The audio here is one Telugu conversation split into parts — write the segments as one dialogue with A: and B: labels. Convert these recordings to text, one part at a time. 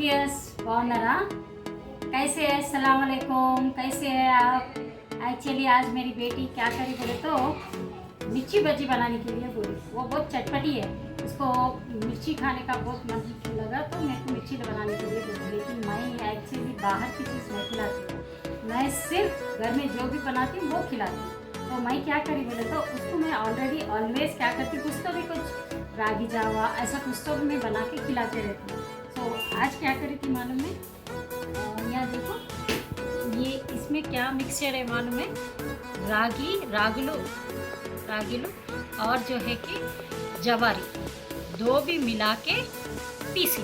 A: व्यूअर्स बागुन्नारा कैसे है अस्सलाम वालेकुम कैसे है आप। एक्चुअली आज मेरी बेटी क्या करी बोले तो मिर्ची बजी बनाने के लिए बोली। वो बहुत चटपटी है, उसको मिर्ची खाने का बहुत मन लगा तो मेरे को मिर्ची बनाने के लिए बोली। लेकिन मैं एक्चुअली बाहर की चीज़ नहीं खिलाती हूँ, मैं सिर्फ घर में जो भी बनाती हूँ वो खिलाती हूँ। तो मैं क्या करी बोले तो उसको मैं ऑलरेडी ऑलवेज क्या करती हूँ, कुछ तो भी कुछ रागी जावा ऐसा कुछ तो भी मैं बना के खिलाते रहती हूँ। तो आज क्या करी थी मालूम है, यहाँ देखो ये इसमें क्या मिक्सचर है मालूम है, रागलू और जो है कि जवारी दो भी मिला के पीसी।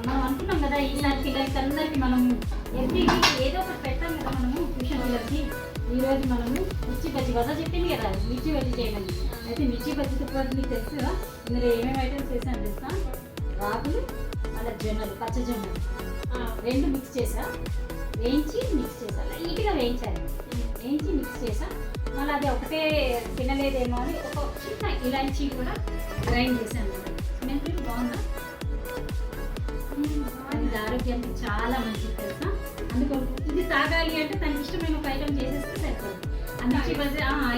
A: మనం అనుకున్నాం కదా ఈసారి పిల్లలకి అందరికీ మనము ఎవ్రీ వీక్ ఏదో ఒకటి పెట్టాం కదా మనము ట్యూషన్ పిల్లలకి। ఈరోజు మనము మిర్చి బజ్జీ వద్ద చెప్పింది కదా మిర్చి బజ్జీ చేయమని। అయితే మిర్చి బజ్జీతో పాటు మీకు తెలుసు కదా ఇందులో ఏమేమి ఐటమ్స్ వేసాను తెలుసా, రాగులు అలా జొన్నలు పచ్చ జొన్నలు రెండు మిక్స్ చేసా, వేయించి మిక్స్ చేసా, లైట్గా వేయించి మిక్స్ చేసా। మళ్ళీ అది ఒకటే తినలేదేమో అని ఒక చిన్న ఇలాంచి కూడా గ్రైండ్ చేశాను కదా, స్మెల్ బాగుందా। అది ఆరోగ్యానికి చాలా మంచిది తెలుసా, అందుకో ఇది తాగాలి అంటే తనకి ఇష్టమైన ఒక ఐటమ్ చేసేస్తే సరిపోతుంది। అందుకే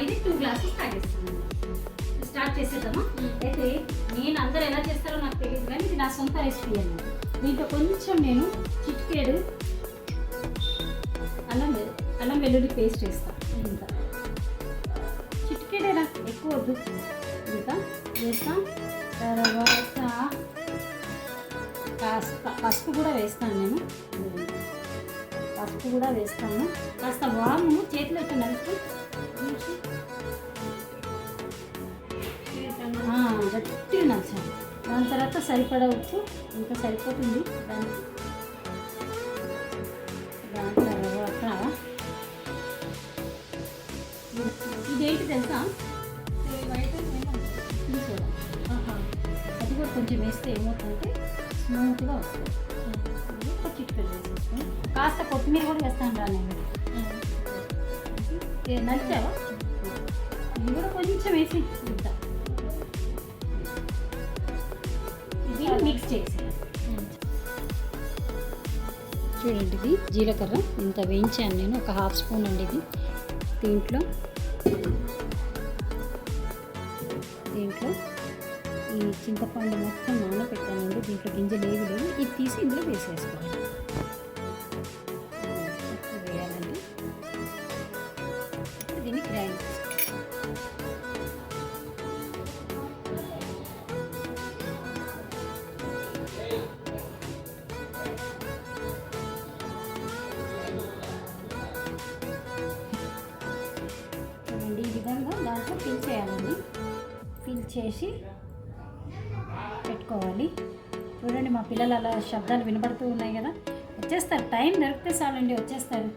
A: ఇది 2 గ్లాసెస్ తాగేస్తాను। స్టార్ట్ చేసేద్దామా। అయితే నేను అందరూ ఎలా చేస్తారో నాకు తెలియదు కానీ ఇది నా సొంత రెసిపీ అన్నమాట। దీంట్లో కొంచెం నేను చిటికెడు అల్లం వెల్లుల్లి పేస్ట్ వేస్తాను, ఇంకా చిటికెడేనా ఎక్కువ వద్దు, ఇంకా వేస్తాం। తర్వాత కాస్త పసుపు కూడా వేస్తాను, నేను పసుపు కూడా వేస్తాను। కాస్త వాము చేతిలో ఇట్లా నలుపు గట్టిగా నలిచాను। దాని తర్వాత సరిపడా ఉప్పు ఇంకా సరిపోతుంది దానికి। దాని తర్వాత ఇదేంటి తెలుసా, అది కూడా కొంచెం వేస్తే ఏమవుతుందంటే స్మూత్గా వస్తుంది। ఒక చిటికెడు వేసేసుకొని కాస్త కొత్తిమీర కూడా వేస్తాను రా నేను, నచ్చావా ఇది కూడా కొంచెం వేసి ఇంత ఇది మిక్స్ చేసి చూడండి। ఇది జీలకర్ర ఇంత వేయించాను నేను, ఒక హాఫ్ స్పూన్ అండి ఇది। దీంట్లో ఈ చింతపండు మొత్తం నానబెట్టానండి, దీంట్లో గింజలు ఏవి లేవు, ఇది తీసి ఇందులో వేసేసుకోవాలి। వేయాలండి, దీన్ని గ్రైండ్ చూడండి। ఈ విధంగా దాంట్లో ఫిల్ చేయాలండి, ఫిల్ చేసి పెట్టుకోవాలి। చూడండి మా పిల్లలు అలా శబ్దాలు వినపడుతూ ఉన్నాయి కదా, వచ్చేస్తారు, టైం దొరికితే చాలండి వచ్చేస్తారు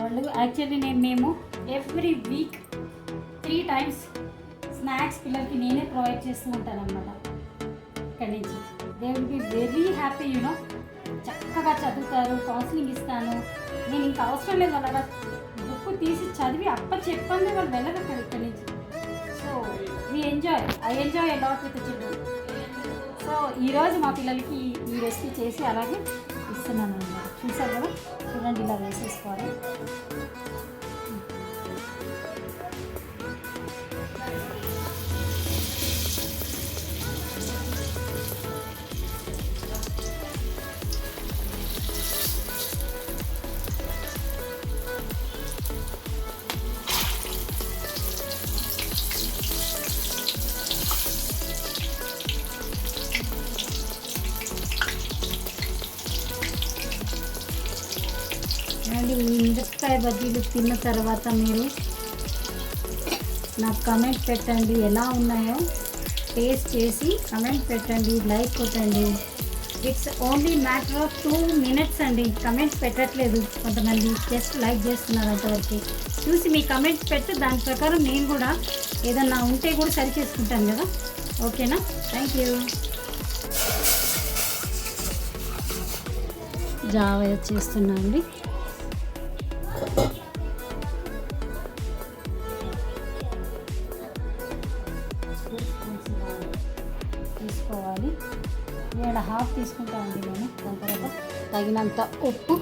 A: వాళ్ళు। యాక్చువల్లీ మేము ఎవ్రీ వీక్ 3 times స్నాక్స్ పిల్లలకి నేనే ప్రొవైడ్ చేస్తూ ఉంటాను అన్నమాట ఇక్కడి నుంచి। They will be very happy you know, చక్కగా చదువుతారు, కౌన్సిలింగ్ ఇస్తాను నేను, ఇంకా అవసరం లేదు వాళ్ళ బుక్ తీసి చదివి చెప్పండి వాళ్ళు వెళ్ళరు ఇక్కడి నుంచి। So I enjoy a lot with children. So ఈరోజు మా పిల్లలకి ఈ రెసిపీ చేసి అలాగే ఇస్తున్నాను అన్నమాట। చూసారు కదా, చూడండి ఇలా వేసేసుకోవాలి। ఈ మిరపకాయ బజ్జీలు తిన్న తర్వాత మీరు నాకు కమెంట్ పెట్టండి, ఎలా ఉన్నాయో టేస్ట్ చేసి కమెంట్ పెట్టండి, లైక్ కొట్టండి। It's only matter of 2 minutes అండి, కమెంట్స్ పెట్టట్లేదు కొంతమంది, జస్ట్ లైక్ చేస్తున్నారు అంతవరకు। చూసి మీ కమెంట్స్ పెడితే దాని ప్రకారం నేను కూడా ఏదన్నా ఉంటే కూడా సరి చేసుకుంటాను కదా, ఓకేనా। Thank you. జావ చేస్తున్నా అండి, తగినంత ఉప్పు,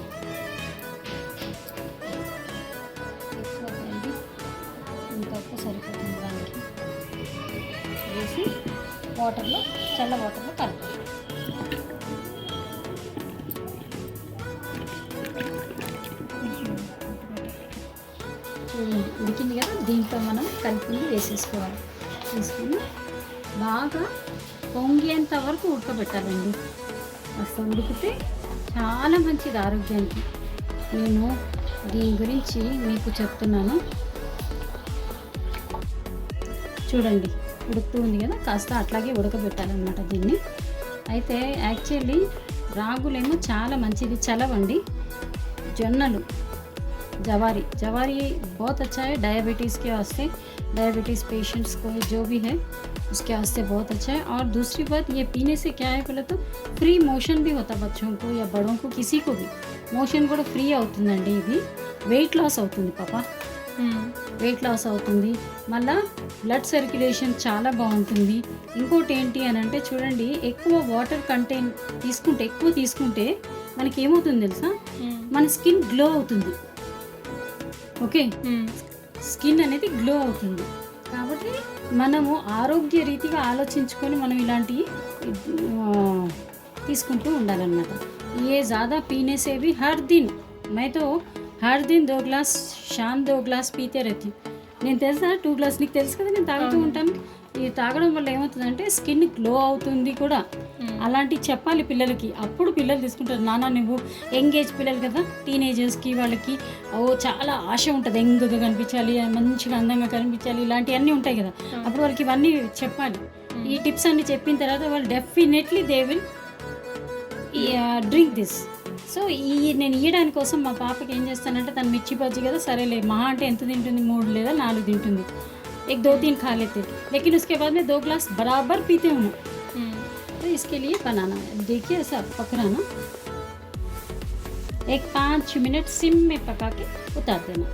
A: ఇంత ఉప్పు సరిపోతుంది దానికి వేసి వాటర్లో, చల్ల వాటర్లో కలపాలి. చూడండి ఉడికింది కదా, దీంట్లో మనం కలిపి వేసేసుకోవాలి. తీసుకొని బాగా పొంగేంత వరకు ఉడకబెట్టాలండి. అసలు ఉడికితే చాలా మంచిది ఆరోగ్యానికి. నేను దీని గురించి మీకు చెప్తున్నాను. చూడండి ఉడుకుతూ ఉంది కదా, కాస్త అట్లాగే ఉడకబెట్టాలన్నమాట దీన్ని. అయితే యాక్చువల్లీ రాగులేమో చాలా మంచిది, చలవండి. జొన్నలు, जवारी जवारी बहुत अच्छा है डायबिटीज़ के वास्ते, डायबिटीज़ पेशेंट्स को जो भी है उसके वास्ते बहुत अच्छा है। और दूसरी बात ये पीने से क्या है बोले तो फ्री मोशन भी होता बच्चों को या बड़ों को, किसी को भी मोशन కూడా ఫ్రీ అవుతుందండి. ఇది వెయిట్ లాస్ అవుతుంది పాప, వెయిట్ లాస్ అవుతుంది. మళ్ళీ బ్లడ్ సర్క్యులేషన్ చాలా బాగుంటుంది. ఇంకోటి ఏంటి అని అంటే చూడండి, ఎక్కువ వాటర్ కంటెంట్ తీసుకుంటే మనకి ఏమవుతుంది తెలుసా, మన స్కిన్ గ్లో అవుతుంది. ఓకే, స్కిన్ అనేది గ్లో అవుతుంది. కాబట్టి మనము ఆరోగ్య రీతిగా ఆలోచించుకొని మనం ఇలాంటివి తీసుకుంటూ ఉండాలన్నమాట. ये ज़्यादा पीने से भी मैं तो हर दिन 2 ग्लास, शाम 2 ग्लास पीते रहती हूँ. నేను తెలుసా 2 గ్లాస్, నీకు తెలుసు కదా నేను తాగుతూ ఉంటాను. ఇది తాగడం వల్ల ఏమవుతుందంటే స్కిన్ గ్లో అవుతుంది కూడా. అలాంటివి చెప్పాలి పిల్లలకి, అప్పుడు పిల్లలు తీసుకుంటారు. నాన్న నువ్వు యంగేజ్ పిల్లలు కదా, టీనేజర్స్కి వాళ్ళకి చాలా ఆశ ఉంటుంది, యంగ్గా కనిపించాలి, మంచిగా అందంగా కనిపించాలి, ఇలాంటివన్నీ ఉంటాయి కదా. అప్పుడు వాళ్ళకి ఇవన్నీ చెప్పాలి. ఈ టిప్స్ అన్నీ చెప్పిన తర్వాత వాళ్ళు definitely they will drink this. So నేను ఇయ్యడానికి కోసం మా పాపకి ఏం చేస్తానంటే, తను మిర్చి బజ్జీ కదా, సరేలే మహా అంటే ఎంత తింటుంది, 3 లేదా 4 తింటుంది. एक 2-3 खा लेते, लेकिन उसके बाद में 2 ग्लास बराबर पीते हूँ. तो इसके लिए बनाना है, देखिए ऐसा पकड़ाना, एक 5 मिनट सिम में पका के उतार देना.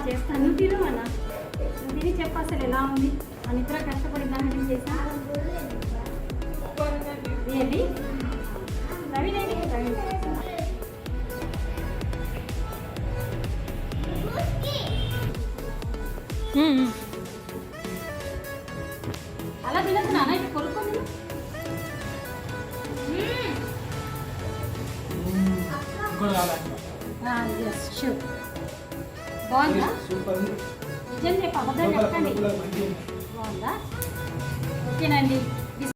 A: చేస్తాను, తిను అన్న, తిని చెప్ప అసలు ఎలా ఉంది. మన ఇద్దరు కష్టపడి దాన్ని చేసా ఏంటి రవి అలా తినద్దు నాన్న, ఇటు కొనుక్కొని షూర్. బాగుందా? నిజం చెప్ప, అబద్ధం చెప్పండి. బాగుందా? ఓకేనండి.